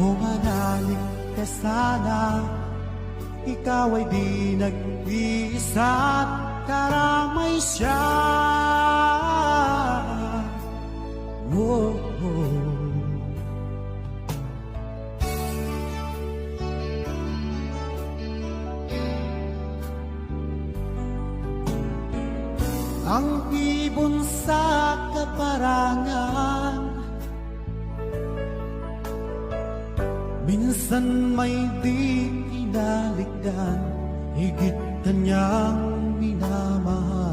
Kung manalig ka sana, ikaw ay di nag-iisa't karamay siya. Oh, oh. Ang ibon sa kaparangan, minsan may di kinaligdan, higit kanyang minamahal.